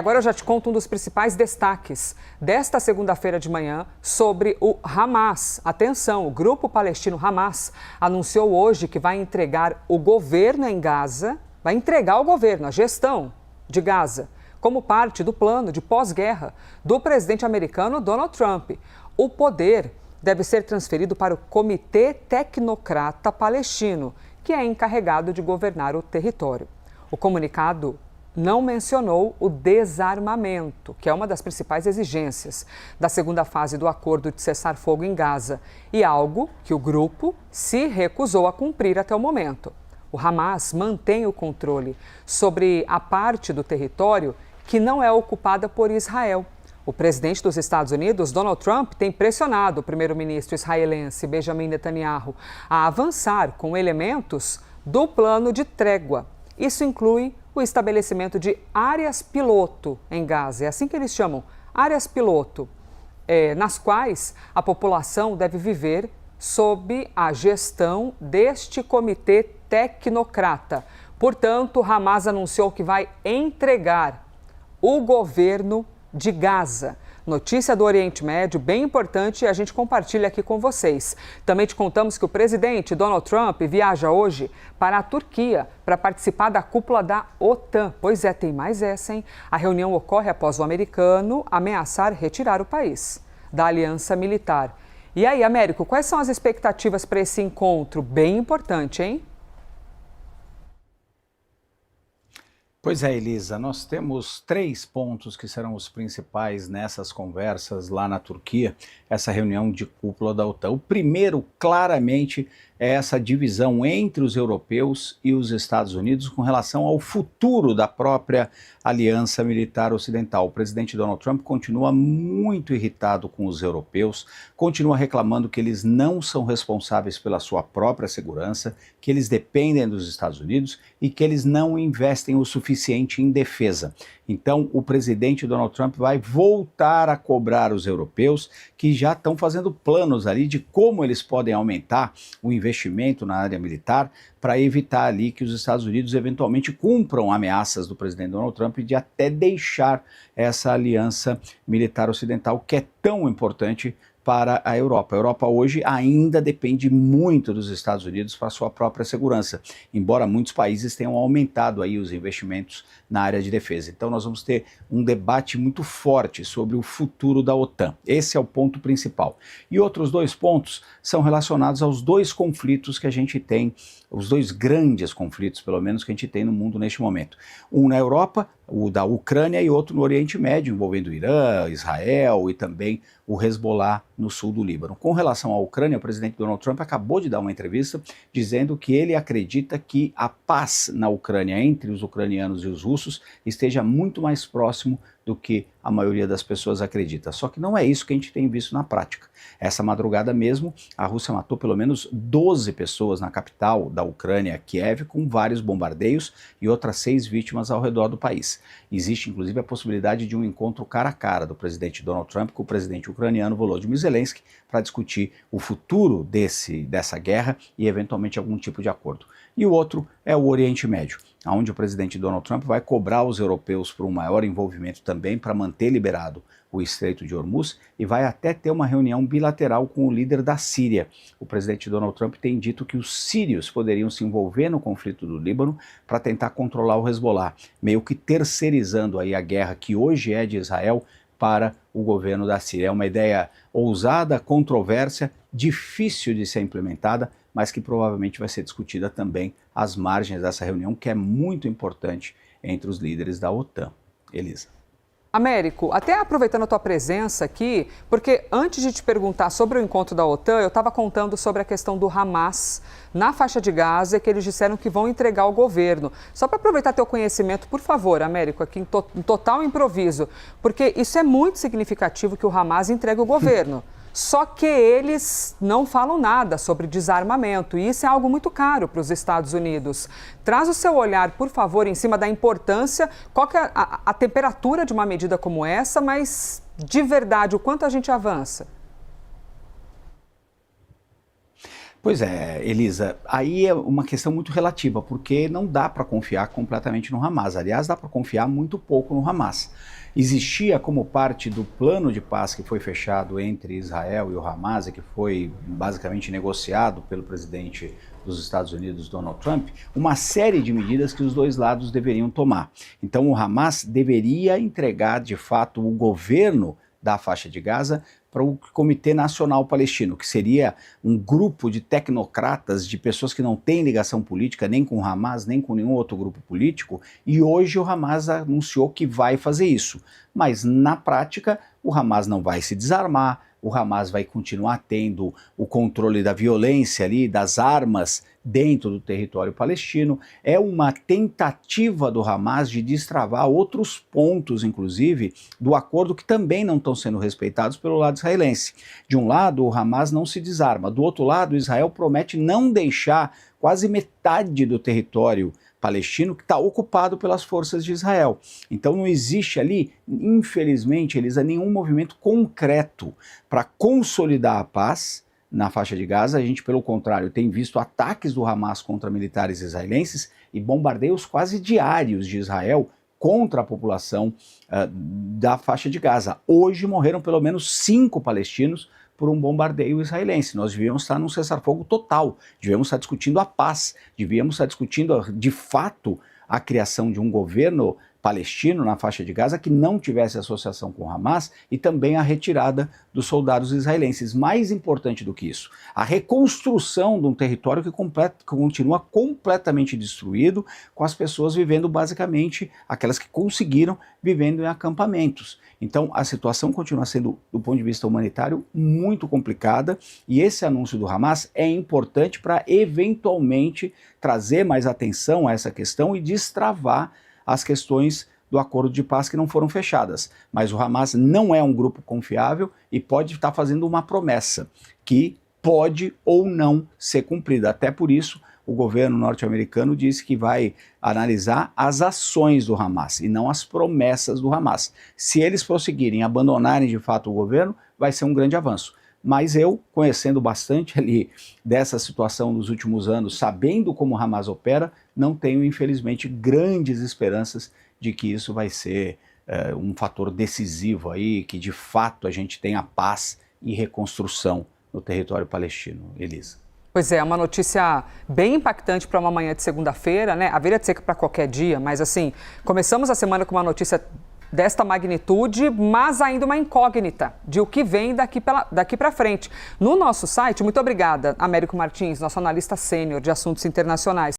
Agora eu já te conto um dos principais destaques desta segunda-feira de manhã sobre o Hamas. Atenção, o grupo palestino Hamas anunciou hoje que vai entregar o governo em Gaza, vai entregar o governo, a gestão de Gaza, como parte do plano de pós-guerra do presidente americano Donald Trump. O poder deve ser transferido para o Comitê Tecnocrata Palestino, que é encarregado de governar o território. O comunicado não mencionou o desarmamento, que é uma das principais exigências da segunda fase do acordo de cessar-fogo em Gaza, e algo que o grupo se recusou a cumprir até o momento. O Hamas mantém o controle sobre a parte do território que não é ocupada por Israel. O presidente dos Estados Unidos, Donald Trump, tem pressionado o primeiro-ministro israelense Benjamin Netanyahu a avançar com elementos do plano de trégua. Isso inclui o estabelecimento de áreas piloto em Gaza. É assim que eles chamam, áreas piloto, nas quais a população deve viver sob a gestão deste comitê tecnocrata. Portanto, Hamas anunciou que vai entregar o governo de Gaza. Notícia do Oriente Médio, bem importante, e a gente compartilha aqui com vocês. Também te contamos que o presidente Donald Trump viaja hoje para a Turquia para participar da cúpula da OTAN. Pois é, tem mais essa, hein? A reunião ocorre após o americano ameaçar retirar o país da aliança militar. E aí, Américo, quais são as expectativas para esse encontro? Bem importante, hein? Pois é, Elisa, nós temos 3 pontos que serão os principais nessas conversas lá na Turquia, essa reunião de cúpula da OTAN. O primeiro, claramente, é essa divisão entre os europeus e os Estados Unidos com relação ao futuro da própria aliança militar ocidental. O presidente Donald Trump continua muito irritado com os europeus, continua reclamando que eles não são responsáveis pela sua própria segurança, que eles dependem dos Estados Unidos e que eles não investem o suficiente em defesa. Então, o presidente Donald Trump vai voltar a cobrar os europeus que já estão fazendo planos ali de como eles podem aumentar o investimento na área militar para evitar ali que os Estados Unidos eventualmente cumpram ameaças do presidente Donald Trump de até deixar essa aliança militar ocidental que é tão importante para a Europa. A Europa hoje ainda depende muito dos Estados Unidos para a sua própria segurança, embora muitos países tenham aumentado aí os investimentos na área de defesa. Então nós vamos ter um debate muito forte sobre o futuro da OTAN. Esse é o ponto principal. E outros 2 pontos são relacionados aos 2 conflitos que a gente tem, os 2 grandes conflitos, pelo menos, que a gente tem no mundo neste momento. Um na Europa, o da Ucrânia, e outro no Oriente Médio, envolvendo o Irã, Israel e também o Hezbollah no sul do Líbano. Com relação à Ucrânia, o presidente Donald Trump acabou de dar uma entrevista dizendo que ele acredita que a paz na Ucrânia entre os ucranianos e os russos esteja muito mais próximo do que a maioria das pessoas acredita. Só que não é isso que a gente tem visto na prática. Essa madrugada mesmo, a Rússia matou pelo menos 12 pessoas na capital da Ucrânia, Kiev, com vários bombardeios e outras 6 vítimas ao redor do país. Existe inclusive a possibilidade de um encontro cara a cara do presidente Donald Trump com o presidente ucraniano Volodymyr Zelensky para discutir o futuro dessa guerra e eventualmente algum tipo de acordo. E o outro é o Oriente Médio, onde o presidente Donald Trump vai cobrar os europeus por um maior envolvimento também para manter liberado o Estreito de Hormuz e vai até ter uma reunião bilateral com o líder da Síria. O presidente Donald Trump tem dito que os sírios poderiam se envolver no conflito do Líbano para tentar controlar o Hezbollah, meio que terceirizando aí a guerra que hoje é de Israel para o governo da Síria. É uma ideia ousada, controversa, difícil de ser implementada, mas que provavelmente vai ser discutida também às margens dessa reunião, que é muito importante entre os líderes da OTAN. Elisa. Américo, até aproveitando a tua presença aqui, porque antes de te perguntar sobre o encontro da OTAN, eu estava contando sobre a questão do Hamas na faixa de Gaza, que eles disseram que vão entregar o governo. Só para aproveitar teu conhecimento, por favor, Américo, aqui em total improviso, porque isso é muito significativo que o Hamas entregue o governo. Só que eles não falam nada sobre desarmamento e isso é algo muito caro para os Estados Unidos. Traz o seu olhar, por favor, em cima da importância, qual que é a temperatura de uma medida como essa, mas de verdade, o quanto a gente avança? Pois é, Elisa, aí é uma questão muito relativa, porque não dá para confiar completamente no Hamas. Aliás, dá para confiar muito pouco no Hamas. Existia como parte do plano de paz que foi fechado entre Israel e o Hamas e que foi basicamente negociado pelo presidente dos Estados Unidos, Donald Trump, uma série de medidas que os dois lados deveriam tomar. Então o Hamas deveria entregar, de fato, o governo da faixa de Gaza para o Comitê Nacional Palestino, que seria um grupo de tecnocratas, de pessoas que não têm ligação política nem com o Hamas, nem com nenhum outro grupo político, e hoje o Hamas anunciou que vai fazer isso. Mas, na prática, o Hamas não vai se desarmar, o Hamas vai continuar tendo o controle da violência ali, das armas dentro do território palestino. É uma tentativa do Hamas de destravar outros pontos, inclusive, do acordo que também não estão sendo respeitados pelo lado israelense. De um lado, o Hamas não se desarma, do outro lado, Israel promete não deixar quase metade do território palestino que está ocupado pelas forças de Israel. Então não existe ali, infelizmente, Elisa, nenhum movimento concreto para consolidar a paz na faixa de Gaza. A gente, pelo contrário, tem visto ataques do Hamas contra militares israelenses e bombardeios quase diários de Israel contra a população da faixa de Gaza. Hoje morreram pelo menos 5 palestinos por um bombardeio israelense. Nós devíamos estar num cessar-fogo total, devíamos estar discutindo a paz, devíamos estar discutindo de fato a criação de um governo palestino na faixa de Gaza que não tivesse associação com o Hamas e também a retirada dos soldados israelenses. Mais importante do que isso, a reconstrução de um território que continua completamente destruído, com as pessoas vivendo basicamente, aquelas que conseguiram, vivendo em acampamentos. Então a situação continua sendo, do ponto de vista humanitário, muito complicada, e esse anúncio do Hamas é importante para eventualmente trazer mais atenção a essa questão e destravar as questões do acordo de paz que não foram fechadas. Mas o Hamas não é um grupo confiável e pode estar fazendo uma promessa que pode ou não ser cumprida. Até por isso, o governo norte-americano disse que vai analisar as ações do Hamas e não as promessas do Hamas. Se eles prosseguirem, abandonarem de fato o governo, vai ser um grande avanço. Mas eu, conhecendo bastante ali dessa situação nos últimos anos, sabendo como o Hamas opera, não tenho, infelizmente, grandes esperanças de que isso vai ser um fator decisivo aí, que de fato a gente tenha paz e reconstrução no território palestino. Elisa. Pois é, uma notícia bem impactante para uma manhã de segunda-feira, né? Haveria de ser para qualquer dia, mas assim, começamos a semana com uma notícia desta magnitude, mas ainda uma incógnita de o que vem daqui para frente. No nosso site, muito obrigada, Américo Martins, nosso analista sênior de assuntos internacionais.